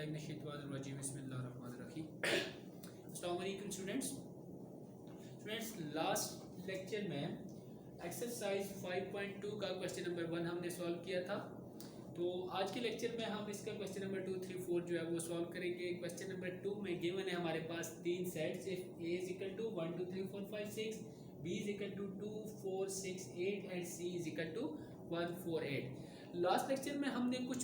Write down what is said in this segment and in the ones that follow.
बिस्मिल्लाहिर्रहमानिर्रहीम बिस्मिल्लाहिर्रहमानिर्रहीम। अस्सलाम वालेकुम स्टूडेंट्स, लास्ट लेक्चर में एक्सरसाइज 5.2 का क्वेश्चन नंबर 1 हमने सॉल्व किया था। तो आज के लेक्चर में हम इसका क्वेश्चन नंबर 2, 3, 4 जो है वो सॉल्व करेंगे। क्वेश्चन नंबर 2 में गिवन है हमारे पास 3 sets, if a is equal to 1 2 3 4 5 6, b is equal to 2 4 6 8 and c is equal to 1 4 8। Last lecture में हमने कुछ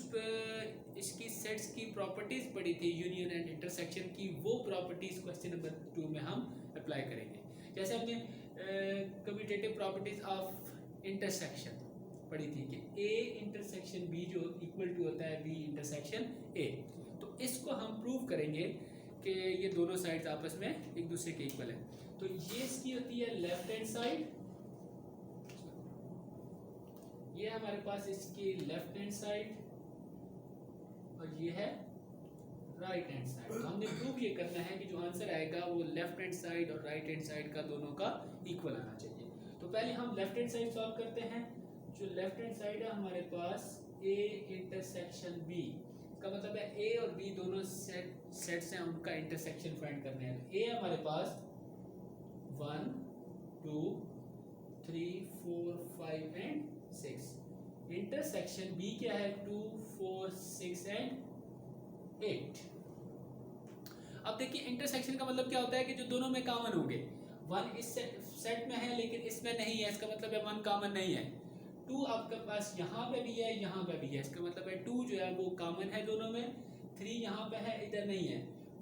इसकी सेट्स की प्रॉपर्टीज पढ़ी थी, यूनियन एंड इंटरसेक्शन की। वो प्रॉपर्टीज क्वेश्चन नंबर 2 में हम अप्लाई करेंगे। जैसे हमने कम्यूटेटिव प्रॉपर्टीज ऑफ इंटरसेक्शन पढ़ी थी कि a इंटरसेक्शन b जो इक्वल टू होता है b इंटरसेक्शन a। तो इसको हम प्रूव करेंगे कि ये दोनों साइड्स आपस में एक दूसरे के इक्वल है। तो ये इसकी होती है लेफ्ट हैंड साइड, ये हमारे पास इसकी लेफ्ट हैंड साइड, और ये है राइट हैंड साइड। तो हमने प्रूव ये करना है कि जो आंसर आएगा वो लेफ्ट हैंड साइड और राइट हैंड साइड का दोनों का इक्वल आना चाहिए। तो पहले हम लेफ्ट हैंड साइड सॉल्व करते हैं। जो लेफ्ट हैंड साइड है हमारे पास a इंटरसेक्शन b, इसका मतलब है a और b दोनों सेट्स हैं, उनका इंटरसेक्शन फाइंड करना है। तो a हमारे पास 1 2 3 4 5 एंड 6, इंटरसेक्शन b क्या है 2 4 6 एंड 8। अब देखिए इंटरसेक्शन का मतलब क्या होता है कि जो दोनों में कॉमन होंगे। 1 इस सेट में है लेकिन इसमें नहीं है, इसका मतलब है 1 कॉमन नहीं है। 2 आपके पास यहाँ पे भी है, यहाँ पे भी है, इसका मतलब है 2 जो है वो कॉमन है दोनों में। 3 यहाँ पे है, इधर नहीं है।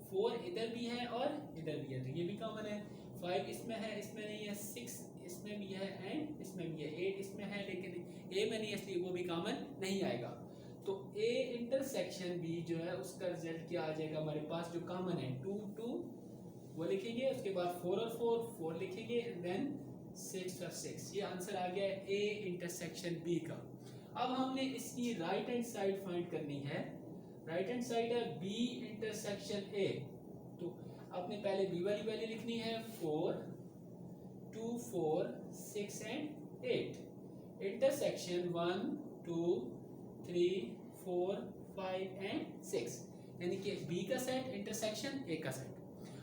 4 इधर भी है और इधर भी है, तो ये भी कॉमन है। 5 इसमें है, इसमें नहीं है। 6 इसमें भी है एंड इसमें भी है। 8 इसमें है लेकिन a में नहीं है, इसलिए वो भी कॉमन नहीं आएगा। तो a इंटरसेक्शन b जो है उसका रिजल्ट क्या आ जाएगा हमारे पास, जो कॉमन है 2 2 वो लिखेंगे, उसके बाद 4 और 4 4 लिखेंगे, देन 6 और 6। ये आंसर आ गया a इंटरसेक्शन b का। अब हमने इसकी राइट हैंड साइड फाइंड करनी है। राइट हैंड साइड है b इंटरसेक्शन a। तो आपने पहले b वाली वैल्यू लिखनी है 4 2 4 6 एंड 8, इंटरसेक्शन 1 2 3 4 5 एंड 6, यानी कि b का सेट इंटरसेक्शन a का सेट।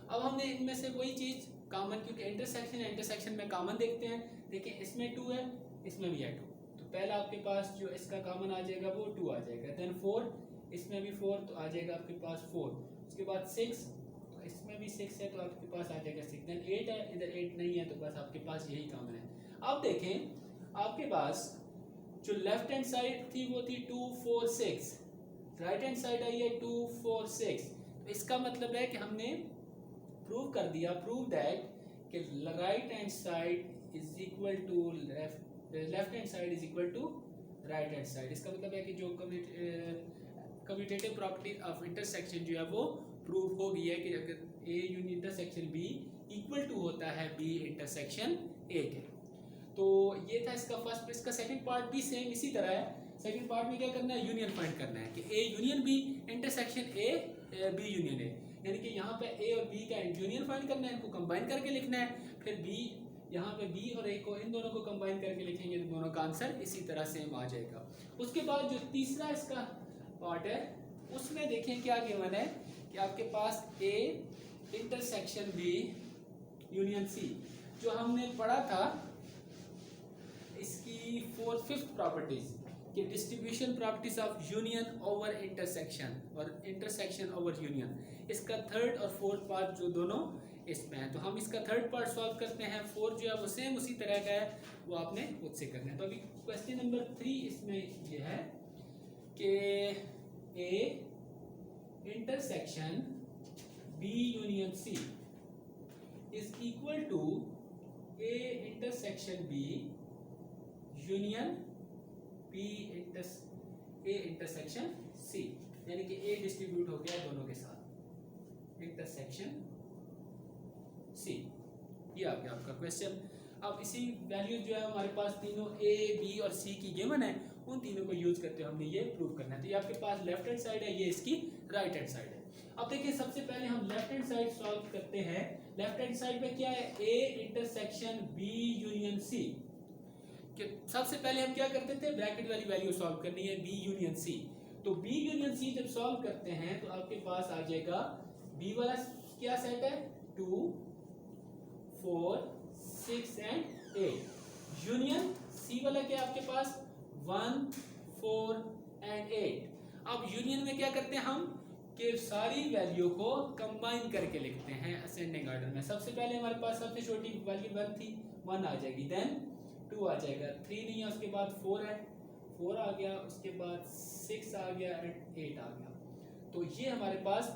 अब हमने इनमें से कोई चीज कॉमन, क्योंकि इंटरसेक्शन है, इंटरसेक्शन में कॉमन देखते हैं। देखिए इसमें 2 है, इसमें भी है 2, तो पहला आपके पास जो इसका कॉमन आ जाएगा वो 2 आ जाएगा। देन 4, इसमें भी 4, तो आ जाएगा आपके पास 4। उसके बाद 6, तो इसमें भी 6 है, तो आपके पास आ जाएगा 6। देन 8 है, इधर 8 नहीं है, तो बस आपके पास यही कॉमन है। अब देखें आपके पास जो लेफ्ट हैंड साइड थी वो थी 2 4 6, राइट हैंड साइड आई है 2 4 6। तो इसका मतलब है कि हमने प्रूव कर दिया, प्रूव दैट कि right hand side is equal to left hand side is equal to right hand side. इसका मतलब है कि जो कम्यूटेटिव प्रॉपर्टी ऑफ इंटरसेक्शन जो है वो प्रूव हो गई है कि अगर a union intersection b equal to होता है b इंटरसेक्शन a के। तो ये था इसका फर्स्ट। इसका सेकंड पार्ट भी सेम इसी तरह है। सेकंड पार्ट में क्या करना है, यूनियन फाइंड करना है कि a union b intersection a b union a, यानी कि यहाँ पे a और b का यूनियन फाइंड करना है, इनको कंबाइन करके लिखना है। फिर b यहाँ पे b और a को, इन दोनों को कंबाइन करके लिखेंगे तो दोनों का आंसर इसी तरह सेम आ जाएगा। उसके बाद जो तीसरा इसका पार्ट है उसमें देखें क्या गिवन है कि आपके पास a intersection b union c, जो हमने पढ़ा था इसकी 5th प्रॉपर्टीज कि distribution properties of union over intersection और इंटरसेक्शन ओवर यूनियन। इसका 3rd और 4th पार्ट जो दोनों इसमें है, तो हम इसका 3rd पार्ट सॉल्व करते हैं। 4 जो है वो सेम उसी तरह का है, वो आपने खुद से करना है। तो अभी क्वेश्चन नंबर 3 इसमें ये है कि a intersection b union c is equal to a intersection b union b intersection c, यानी कि a डिस्ट्रीब्यूट हो गया दोनों के साथ इंटरसेक्शन c। ये आ गया आपका क्वेश्चन। अब इसी वैल्यू जो है हमारे पास तीनों a b और c की गिवन है, उन तीनों को यूज करते हुए हमने ये प्रूव करना है। तो ये आपके पास लेफ्ट हैंड साइड है, ये इसकी राइट हैंड साइड है। अब देखिए सबसे पहले हम लेफ्ट हैंड साइड सॉल्व करते हैं। लेफ्ट हैंड साइड में क्या है, a intersection b union c। सबसे पहले हम क्या करते थे, ब्रैकेट वाली वैल्यू सॉल्व करनी है b यूनियन c। तो बी यूनियन सी जब सॉल्व करते हैं तो आपके पास आ जाएगा बी वाला क्या सेट है 2 4 6 एंड 8 यूनियन सी वाला क्या आपके पास 1 4 एंड 8। अब यूनियन में क्या करते हैं हम कि सारी वैल्यू को कंबाइन करके लिखते हैं असेंडिंग ऑर्डर में। सबसे पहले हमारे पास सबसे छोटी वैल्यू 1 थी 1 आ जाएगी, देन 2 आ जाएगा, 3 नहीं है, उसके बाद 4 है 4 आ गया, उसके बाद 6 आ गया एंड 8 आ गया। तो ये हमारे पास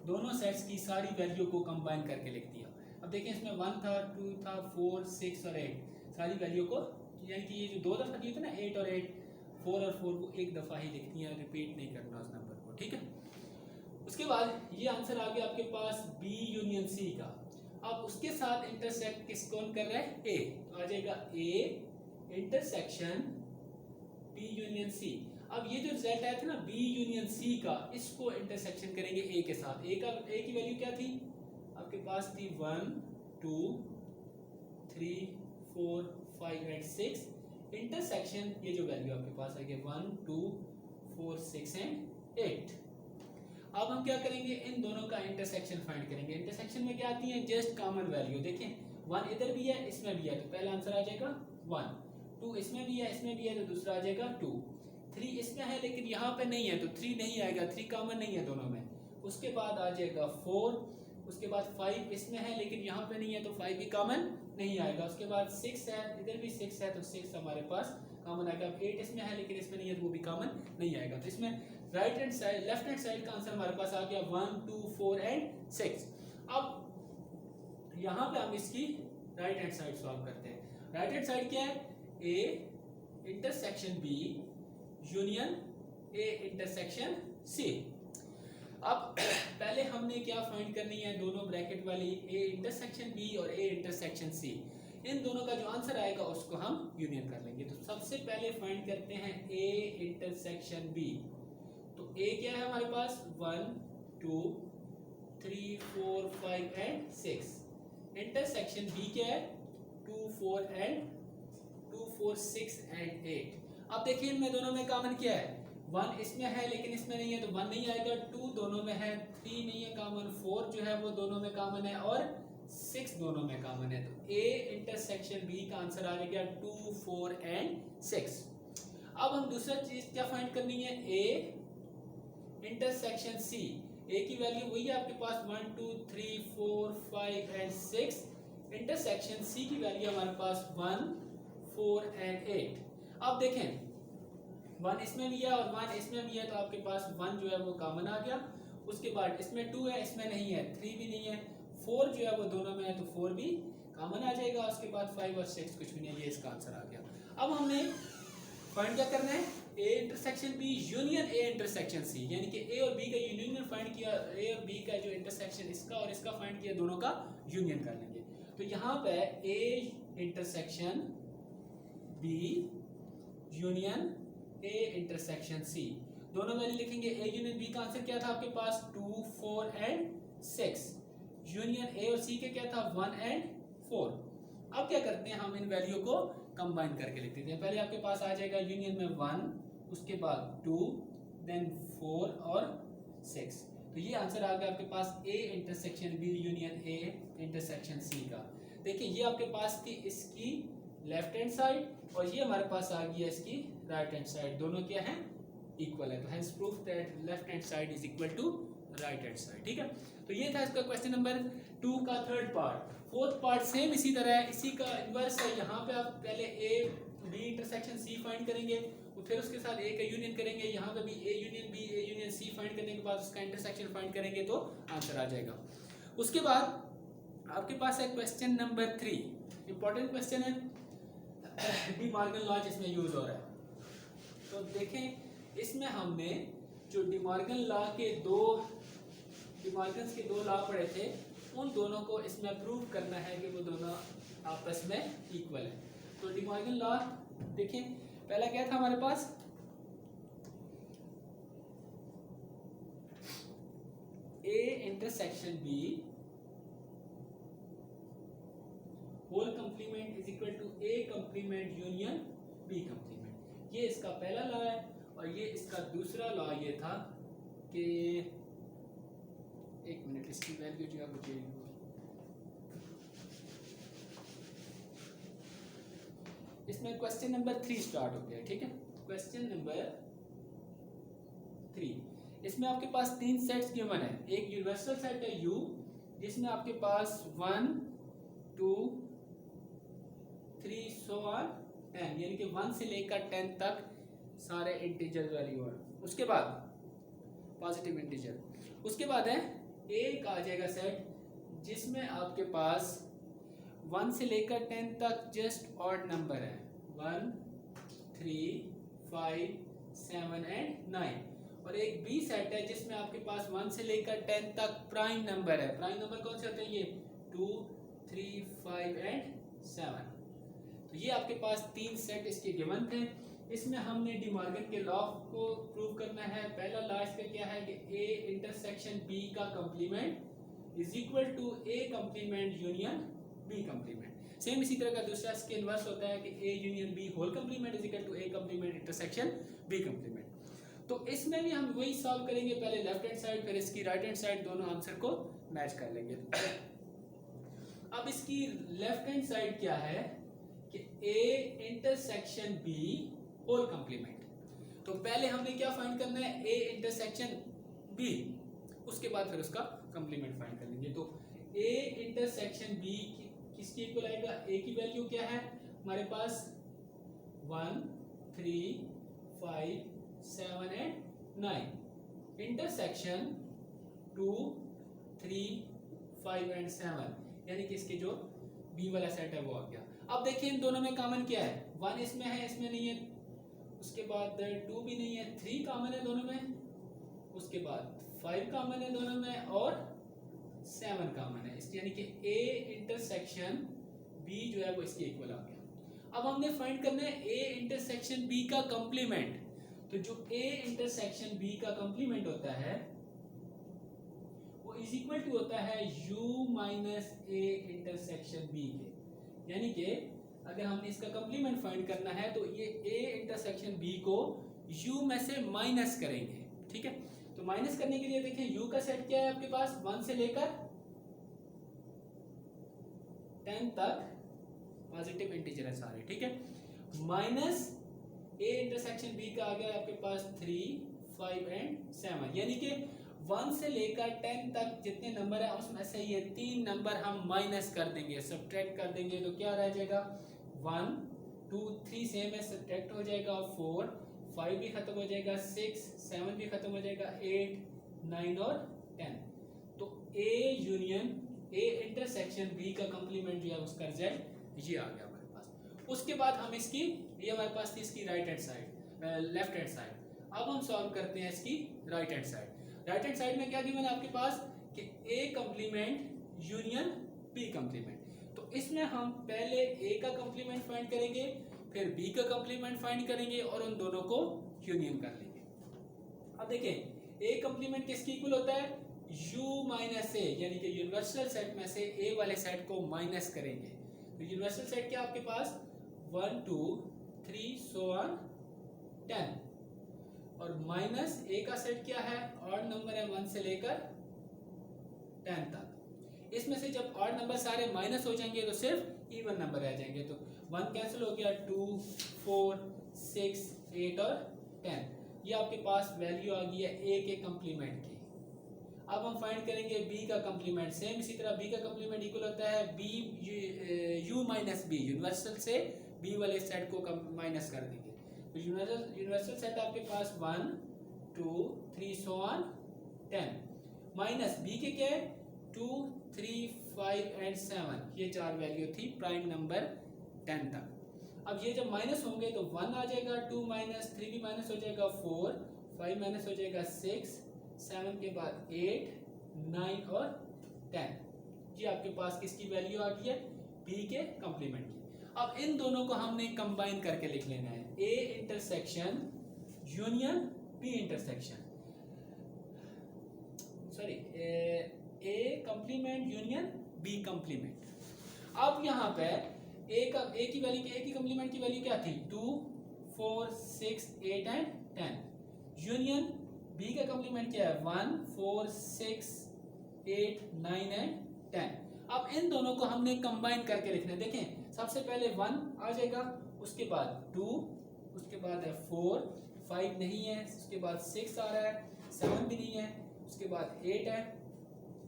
दोनों सेट्स की सारी वैल्यू को कंबाइन करके लिख दिया। अब देखें इसमें 1 था 2 था 4 6 और 8 सारी वैल्यू को, यानी कि ये जो दो दफा दिए थे ना 8 और 8 4 और 4 को एक दफा ही लिखनी है, रिपीट नहीं करना उस नंबर को, ठीक है। उसके बाद ये आंसर आ गया आपके पास बी यूनियन सी का। अब उसके साथ इंटरसेक्ट किस कौन कर रहा है ए, तो आ जाएगा A intersection B union C. अब ये जो रिजल्ट आया था ना बी यूनियन सी का, इसको इंटरसेक्शन करेंगे ए के साथ। ए की वैल्यू क्या थी आपके पास थी 1 2 3 4 5 एंड 6। इंटरसेक्शन ये जो वैल्यू आपके पास आ गया 1 2 4 6 एंड 8। अब हम क्या करेंगे इन दोनों का इंटरसेक्शन फाइंड करेंगे। इंटरसेक्शन में क्या आती है जस्ट कॉमन वैल्यू। देखें 1 इधर भी है इसमें भी है तो पहला आंसर आ जाएगा 1, 2 इसमें भी है इसमें भी है तो दूसरा आ जाएगा 2, 3 इसमें है लेकिन यहाँ पे नहीं है तो 3 नहीं आएगा, 3 कॉमन नहीं है दोनों में। उसके बाद आ जाएगा 4, उसके बाद 5 इसमें है लेकिन यहाँ पे नहीं है तो 5 भी कॉमन नहीं आएगा। उसके बाद 6 है, इधर भी 6 है तो 6 हमारे पास कॉमन आएगा। 8 इसमें है लेकिन इसमें नहीं है तो वो भी कॉमन नहीं आएगा। तो इसमें right hand side left hand side का आंसर हमारे पास आ गया 1 2 4 एंड 6। अब यहाँ पे हम इसकी राइट हैंड साइड सॉल्व करते हैं। राइट हैंड साइड क्या है A intersection B union A intersection C. अब पहले हमने क्या फाइंड करनी है दोनों ब्रैकेट वाली ए इंटरसेक्शन बी और ए इंटरसेक्शन सी। इन दोनों का जो आंसर आएगा उसको हम यूनियन कर लेंगे। तो सबसे पहले फाइंड करते हैं ए इंटरसेक्शन बी। तो ए क्या है हमारे पास 1 2 3 4 5 एंड 6। इंटरसेक्शन बी क्या है 2 4 एंड 2 4 6 एंड 8। अब देखिए इनमें दोनों में कॉमन क्या है 1 इसमें है लेकिन इसमें नहीं है तो 1 नहीं आएगा, 2 दोनों में है, 3 नहीं है कॉमन, 4 जो है वो दोनों में कॉमन है और 6 दोनों में कॉमन है। तो ए इंटरसेक्शन बी का आंसर आ गया 2 4 एंड 6। अब हम दूसरा चीज क्या फाइंड करनी है ए इंटरसेक्शन सी। ए की वैल्यू वही है आपके पास 1 2 3 4 5 एंड 6। इंटरसेक्शन सी की वैल्यू हमारे पास 1 4 एंड 8। अब देखें 1 इसमें भी है और 1 इसमें भी है तो आपके पास 1 जो है वो कॉमन आ गया। उसके बाद इसमें 2 है इसमें नहीं है, 3 भी नहीं है, 4 जो है वो दोनों में है तो 4 भी कॉमन आ जाएगा। उसके बाद 5 और 6 कुछ भी नहीं है, ये इसका आंसर आ गया। अब हमने फाइंड क्या करना है A intersection B union A intersection C, यानी कि ए और बी का यूनियन फाइंड किया, ए और बी का जो इंटरसेक्शन इसका और इसका फाइंड किया, दोनों का यूनियन कर लेंगे। तो यहाँ पे A intersection B union A intersection C दोनों वैल्यू लिखेंगे। ए यूनियन बी का आंसर क्या था आपके पास 2 4 एंड 6। यूनियन ए और सी के क्या था 1 एंड 4। अब क्या करते हैं हम इन वैल्यू को कंबाइन करके लिख देते हैं। पहले आपके पास आ जाएगा यूनियन में 1, उसके बाद 2, देन 4 और 6। तो ये आंसर आ गया आपके पास A intersection B union A intersection C का। देखिए ये आपके पास थी इसकी लेफ्ट हैंड साइड और ये हमारे पास आ गया इसकी राइट हैंड साइड। दोनों क्या है इक्वल है। तो hence proof that left hand side is equal to right hand side. ठीक है, तो ये था इसका क्वेश्चन नंबर 2 का third part. Fourth part same इसी तरह है, इसी का इन्वर्स है। यहाँ पे आप पहले A B intersection C find करेंगे तो फिर उसके साथ ए का यूनियन करेंगे। यहाँ पे भी A union B A union C find करने के बाद उसका इंटरसेक्शन फाइंड करेंगे तो आंसर आ जाएगा। उसके बाद आपके पास है क्वेश्चन नंबर 3, इंपॉर्टेंट क्वेश्चन है, डी मॉर्गन लॉ इसमें यूज हो रहा है। तो देखें इसमें हमने जो डी मॉर्गन लॉ के दो लॉ पढ़े थे उन दोनों को इसमें प्रूव करना है कि वो दोनों आपस में इक्वल है। तो डी मॉर्गन लॉ देखें पहला क्या था हमारे पास A intersection B whole complement is equal to A complement union B complement. ये इसका पहला लॉ है। और ये इसका दूसरा लॉ ये था कि एक मिनट, इसकी वैल्यू जो है मुझे इसमें क्वेश्चन नंबर 3 स्टार्ट हो गया, ठीक है। क्वेश्चन नंबर 3, इसमें आपके पास 3 सेट्स गिवन है। एक यूनिवर्सल सेट है U, जिसमें आपके पास 1 2 3 सो ऑन 10, यानी कि 1 से लेकर 10 तक सारे इंटीजर वैल्यू है। उसके बाद पॉजिटिव इंटीजर। उसके बाद है एक आ जाएगा सेट जिसमें आपके पास 1 से लेकर 10 तक जस्ट ऑड नंबर है, 1 3 5 7 एंड 9। और एक बी सेट है जिसमें आपके पास 1 से लेकर 10 तक प्राइम नंबर है। प्राइम नंबर कौन से होते हैं? ये 2 3 5 एंड 7। तो ये आपके पास 3 सेट इसके गिवन थे। इसमें हमने डी मॉर्गन के लॉ को प्रूव करना है। पहला लॉ इसका क्या है कि ए इंटरसेक्शन बी का complement is equal to A complement union B complement. Same इसी तरह का दूसरा इसके इनवर्स होता है कि A union B whole complement is equal to A complement intersection B complement. तो इसमें भी हम वही सॉल्व करेंगे, पहले लेफ्ट हैंड साइड फिर इसकी राइट हैंड साइड, दोनों आंसर को मैच कर लेंगे। अब इसकी लेफ्ट हैंड साइड क्या है कि A intersection B whole complement. तो पहले हमने क्या फाइंड करना है? ए इंटरसेक्शन बी, उसके बाद फिर उसका कंप्लीमेंट फाइंड कर लेंगे। तो ए इंटरसेक्शन बी किसके इक्वल आएगा? ए की वैल्यू क्या है हमारे पास? 1 3 5 7 एंड 9 इंटरसेक्शन 2 3 5 एंड 7, यानी कि इसके जो बी वाला सेट है वो आ गया। अब देखिए इन दोनों में कॉमन क्या है? 1 इसमें है, इसमें नहीं है। उसके बाद 2 भी नहीं है, 3 कॉमन है दोनों में। उसके बाद 5 कॉमन है दोनों में और 7 कॉमन है, यानी कि ए इंटरसेक्शन बी जो है वो इसके इक्वल आ गया। अब हमने फाइंड करना है ए इंटरसेक्शन बी का कंप्लीमेंट। तो जो ए इंटरसेक्शन बी का कंप्लीमेंट होता है वो इज इक्वल टू होता है u minus A intersection B के। यानी कि अगर हमने इसका कंप्लीमेंट फाइंड करना है तो ये ए इंटरसेक्शन बी को u में से माइनस करेंगे, ठीक है। तो माइनस करने के लिए देखिए u का सेट क्या है आपके पास? 1 से लेकर 10 तक पॉजिटिव इंटीजर है सारे, ठीक है। माइनस ए इंटरसेक्शन बी का आ गया आपके पास 3 5 एंड 7, यानी कि 1 से लेकर 10 तक जितने नंबर है उसमें से ये 3 नंबर हम माइनस कर देंगे, सब्ट्रैक्ट कर देंगे। तो क्या रह जाएगा? 1 2 3 सेम है, सब्ट्रैक्ट हो जाएगा 4 5 भी खत्म हो जाएगा, 6 7 भी खत्म हो जाएगा, 8 9 और 10। तो A union A intersection B का कंप्लीमेंट जो है उसका रिजल्ट ये आ गया हमारे पास। उसके बाद हम इसकी, ये हमारे पास थी इसकी right hand side, left hand side. अब हम सॉल्व करते हैं इसकी right hand side. Right hand side में क्या गिवन है आपके पास कि ए कंप्लीमेंट यूनियन बी कंप्लीमेंट। तो इसमें हम पहले ए का कंप्लीमेंट फाइंड करेंगे, फिर बी का कंप्लीमेंट फाइंड करेंगे और उन दोनों को यूनियन कर लेंगे। अब देखें ए कंप्लीमेंट किसके इक्वल होता है? u माइनस ए, यानी कि यूनिवर्सल सेट में से ए वाले सेट को माइनस करेंगे। तो यूनिवर्सल सेट क्या आपके पास? 1 2 3 सो ऑन 10। और माइनस ए का सेट क्या है? ऑड नंबर है 1 से लेकर 10 तक। इसमें से जब ऑड नंबर सारे माइनस हो जाएंगे तो सिर्फ इवन नंबर रह जाएंगे। तो 1 कैंसिल हो गया, 2 4 6 8 और 10। ये आपके पास वैल्यू आ गई है ए के कंप्लीमेंट की। अब हम फाइंड करेंगे बी का कंप्लीमेंट। सेम इसी तरह बी का कंप्लीमेंट इक्वल होता है B U minus B, universal से बी वाले सेट को माइनस कर देंगे। तो यूनिवर्सल सेट आपके पास 1 2 3 सो ऑन 10 माइनस बी के क्या है? 2 3 5 एंड 7, ये 4 वैल्यू थी प्राइम नंबर 10 तक। अब ये जब माइनस होंगे तो 1 आ जाएगा, 2 माइनस 3 भी माइनस हो जाएगा, 4 5 माइनस हो जाएगा, 6 7 के बाद 8 9 और 10। ये आपके पास किसकी वैल्यू आ गई है? बी के कंप्लीमेंट की। अब इन दोनों को हमने कंबाइन करके लिख लेना है, A intersection union B intersection, sorry A complement union B complement. अब यहाँ पे ए की वैल्यू, ए की कंप्लीमेंट की वैल्यू क्या थी? 2 4 6 8 एंड 10। यूनियन बी का कंप्लीमेंट क्या है 1 4 6 8 9 एंड 10। अब इन दोनों को हमने कंबाइन करके लिखना है। देखें सबसे पहले 1 आ जाएगा, उसके बाद 2, उसके बाद है 4, 5 नहीं है, उसके बाद 6 आ रहा है, 7 भी नहीं है, उसके बाद 8 है,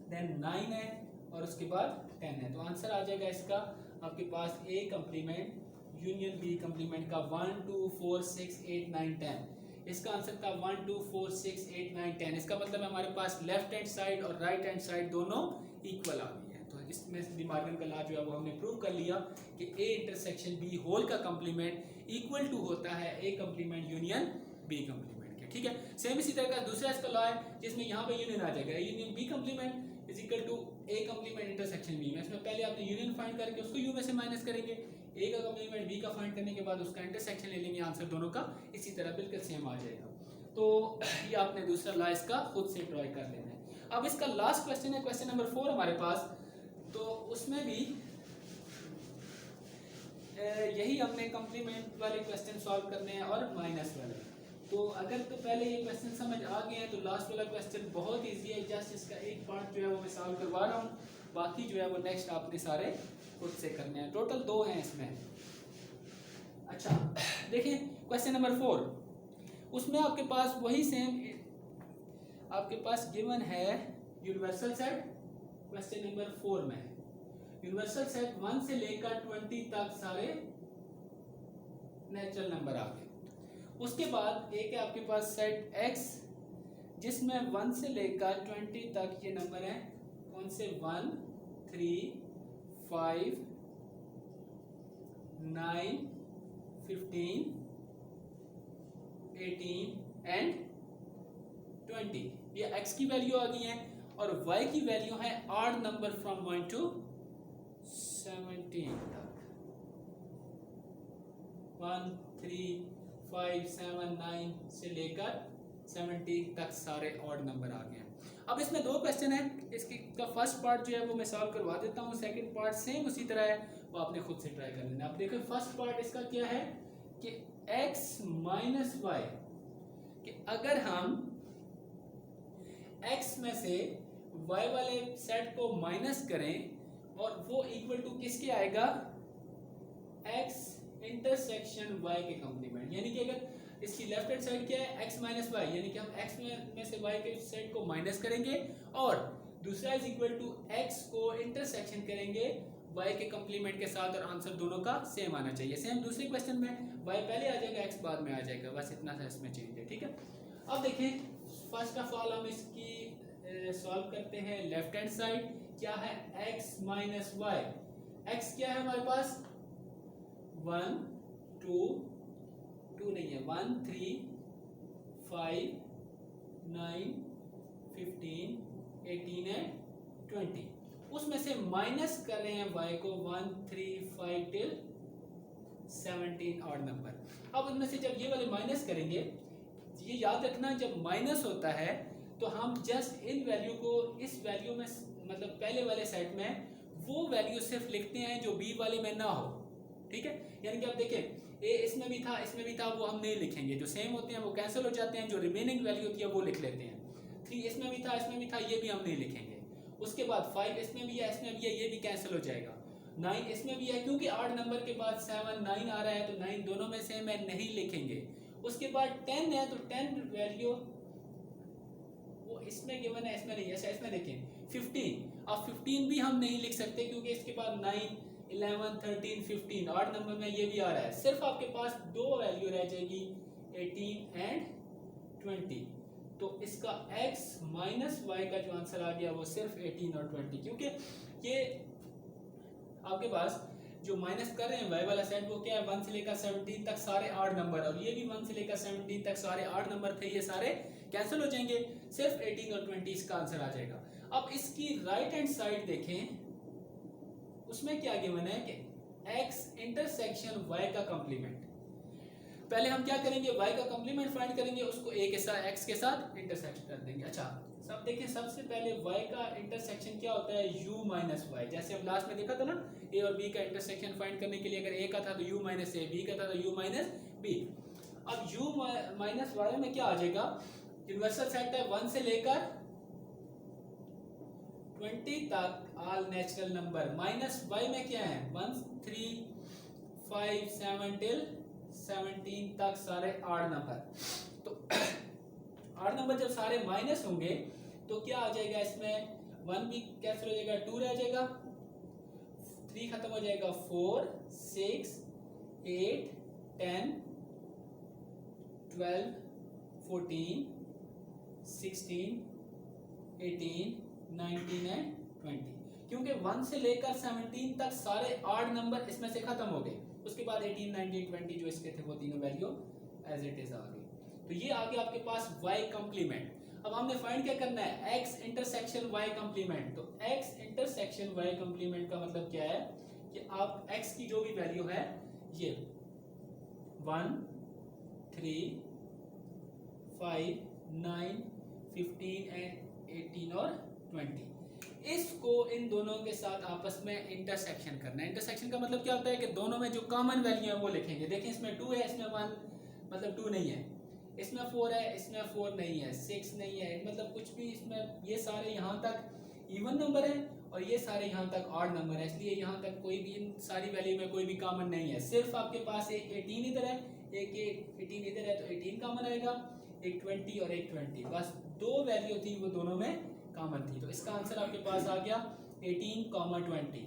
देन 9 है और उसके बाद 10 है। तो आंसर आ जाएगा इसका आपके पास ए कंप्लीमेंट यूनियन बी कंप्लीमेंट का 1 2 4 6 8 9 10। इसका आंसर था 1 2 4 6 8 9 10। इसका मतलब है हमारे पास लेफ्ट हैंड साइड और राइट हैंड साइड दोनों इक्वल आ गई है। तो इसमें डी मॉर्गन का लॉ जो है वो हमने प्रूव कर लिया कि ए इंटरसेक्शन बी होल का कंप्लीमेंट इक्वल टू होता है ए कंप्लीमेंट यूनियन बी कंप्लीमेंट के। ठीक है, सेम इसी तरह का दूसरा इसका लॉ है जिसमें यहाँ पे यूनियन आ जाएगा, union B complement is equal to A complement intersection B में। इसमें पहले आपने यूनियन फाइंड करके उसको यू में से माइनस करेंगे, ए का कंप्लीमेंट बी का फाइंड करने के बाद उसका इंटरसेक्शन ले लेंगे, आंसर दोनों का इसी तरह बिल्कुल सेम आ जाएगा। तो ये आपने दूसरा लॉ इसका खुद से ड्रॉ कर लेना है। अब इसका लास्ट क्वेश्चन है क्वेश्चन नंबर 4 हमारे पास, तो उसमें भी यही हमने कंप्लीमेंट वाले क्वेश्चन सॉल्व करने हैं और माइनस वाले। तो अगर तो पहले ये क्वेश्चन समझ आ गए हैं तो लास्ट वाला क्वेश्चन बहुत इजी है, जस्ट इसका एक पार्ट जो है वो मैं सॉल्व करवा रहा हूँ, बाकी जो है वो नेक्स्ट आपने सारे खुद से करने हैं। टोटल 2 हैं इसमें। अच्छा देखिए क्वेश्चन नंबर 4, उसमें आपके पास वही सेम आपके पास गिवन है यूनिवर्सल सेट। क्वेश्चन नंबर 4 में यूनिवर्सल सेट 1 से लेकर 20 तक सारे नेचुरल नंबर आ गए। उसके बाद एक है आपके पास सेट x जिसमें 1 से लेकर 20 तक ये नंबर हैं, कौन से 1 3 5 9 15 18 एंड 20। ये x की वैल्यू आ गई है और y की वैल्यू है ऑड नंबर फ्रॉम 1 to 17 तक। 1 3 5 7 9 से लेकर 17 तक सारे ऑड नंबर आ गए हैं। अब इसमें 2 क्वेश्चन है, इसकी का फर्स्ट पार्ट जो है वो मैं सॉल्व करवा देता हूँ, सेकंड पार्ट सेम उसी तरह है, वो आपने खुद से ट्राई कर लेना। अब देखो फर्स्ट पार्ट इसका क्या है कि x माइनस वाई, कि अगर हम x में से y वाले सेट को माइनस करें और वो इक्वल टू किसके आएगा, x इंटरसेक्शन y के कंप्लीमेंट। यानी कि अगर इसकी लेफ्ट हैंड साइड क्या है x माइनस वाई, यानी कि हम x में से y के सेट को माइनस करेंगे और दूसरा इज इक्वल टू x को इंटरसेक्शन करेंगे y के कंप्लीमेंट के साथ, और आंसर दोनों का सेम आना चाहिए। सेम दूसरे क्वेश्चन में y पहले आ जाएगा x बाद में आ जाएगा, बस इतना सा इसमें चेंज है। ठीक है, अब देखिए फर्स्ट ऑफ ऑल हम इसकी सॉल्व करते हैं। लेफ्ट हैंड साइड क्या है x माइनस वाई, x क्या है हमारे पास 1 2 2 नहीं है 1 3 5 9 15 18 एंड 20। उसमें से माइनस कर रहे हैं y को 1 3 5 टिल 17 ऑड नंबर। अब उनमें से जब ये वाले माइनस करेंगे, ये याद रखना जब माइनस होता है तो हम जस्ट इन वैल्यू को इस वैल्यू में मतलब पहले वाले सेट में वो वैल्यू सिर्फ लिखते हैं जो बी वाले में ना हो। ठीक है, यानी कि आप देखें ए इसमें भी था वो हम नहीं लिखेंगे, जो सेम होते हैं वो कैंसिल हो जाते हैं, जो रिमेनिंग वैल्यू होती है वो लिख लेते हैं। 3 इसमें भी था ये भी हम नहीं लिखेंगे। उसके बाद 5 इसमें भी है ये भी कैंसिल हो जाएगा। 9 इसमें भी है क्योंकि 8 नंबर के बाद 7 9 आ रहा है तो 9 दोनों में सेम है, नहीं लिखेंगे। उसके बाद 10 है तो 10 वैल्यू वो इसमें गिवन है, इसमें नहीं है। इसमें देखें 15, अब 15 भी हम नहीं लिख सकते क्योंकि इसके बाद 9 11 13 15 8 नंबर में ये भी आ रहा है। सिर्फ आपके पास 2 वैल्यू रह जाएगी 18 एंड 20। तो इसका x माइनस वाई का जो आंसर आ गया वो सिर्फ 18 और 20, क्योंकि ये आपके पास जो माइनस कर रहे हैं y वाला सेट वो क्या है 1 से लेकर 17 तक सारे 8 नंबर, और ये भी 1 से लेकर 17 तक सारे 8 नंबर थे, ये सारे कैंसिल हो जाएंगे, सिर्फ 18 और 20 इसका आंसर आ जाएगा। अब इसकी राइट हैंड साइड देखें, उसमें क्या गिवन है कि x इंटरसेक्शन y का कंप्लीमेंट। पहले हम क्या करेंगे, y का कंप्लीमेंट फाइंड करेंगे, उसको a के साथ x के साथ इंटरसेक्ट कर देंगे। अच्छा सब देखिए, सबसे पहले y का इंटरसेक्शन क्या होता है u माइनस वाई। जैसे हम लास्ट में देखा था ना, a और b का इंटरसेक्शन फाइंड करने के लिए अगर a का था तो u माइनस a, b का था तो u माइनस b। अब u माइनस वाई में क्या आ जाएगा, यूनिवर्सल सेट है 1 से लेकर 20 तक all natural number, minus y में क्या है 1 3 5 7 टिल 17 तक सारे ऑड नंबर। तो ऑड नंबर जब सारे माइनस होंगे तो क्या आ जाएगा इसमें, 1 भी कैंसिल हो जाएगा, 2 रह जाएगा, 3 खत्म हो जाएगा, 4 6 8 10 12 14 16 18 19 एंड 20, क्योंकि 1 से लेकर 17 तक सारे ऑड नंबर इसमें से खत्म हो गए। उसके बाद 18 19 20 जो इसके थे वो तीनों वैल्यू एज इट इज आ गई। तो ये आ गया आपके पास y कंप्लीमेंट। अब हमने फाइंड क्या करना है, x इंटरसेक्शन y कंप्लीमेंट। तो x इंटरसेक्शन y कंप्लीमेंट का मतलब क्या है कि आप x की जो भी वैल्यू है, ये 1 3 5 9 15 एंड 18 और 20, इसको इन दोनों के साथ आपस में इंटरसेक्शन करना है। इंटरसेक्शन का मतलब क्या होता है कि दोनों में जो कॉमन वैल्यू है वो लिखेंगे। देखिए इसमें 2 है, इसमें 1 मतलब 2 नहीं है, इसमें 4 है, इसमें 4 नहीं है, 6 नहीं है, मतलब कुछ भी इसमें, ये सारे यहाँ तक इवन नंबर है और ये सारे यहाँ तक ऑड नंबर है, इसलिए यहाँ तक कोई भी इन सारी वैल्यू में कोई भी कॉमन नहीं है। सिर्फ आपके पास एक 18 इधर है, एक 18 इधर है, तो 18 कॉमन आएगा, एक 20 और एक 20, बस दो वैल्यू थी वो दोनों में कॉमन थी। तो इसका आंसर आपके पास आ गया 18, 20।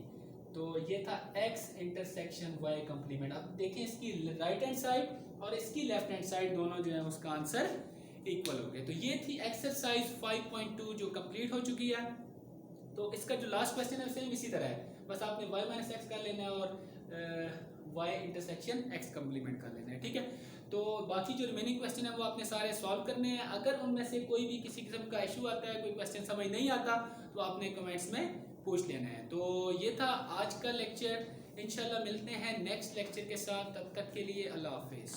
तो ये था x इंटरसेक्शन y कंप्लीमेंट। अब देखिए इसकी राइट हैंड साइड और इसकी लेफ्ट हैंड साइड दोनों जो है उसका आंसर इक्वल हो गए। तो ये थी एक्सरसाइज 5.2 जो कंप्लीट हो चुकी है। तो इसका जो लास्ट क्वेश्चन है सेम इसी तरह है, बस आपने y माइनस एक्स कर लेना है और y इंटरसेक्शन x कंप्लीमेंट कर लेना है, ठीक है। तो बाकी जो रिमेनिंग क्वेश्चन है वो आपने सारे सॉल्व करने हैं। अगर उनमें से कोई भी किसी किस्म का इशू आता है, कोई क्वेश्चन समझ नहीं आता, तो आपने कमेंट्स में पूछ लेना है। तो ये था आज का लेक्चर, इंशाल्लाह मिलते हैं नेक्स्ट लेक्चर के साथ, तब तक के लिए अल्लाह हाफिज़।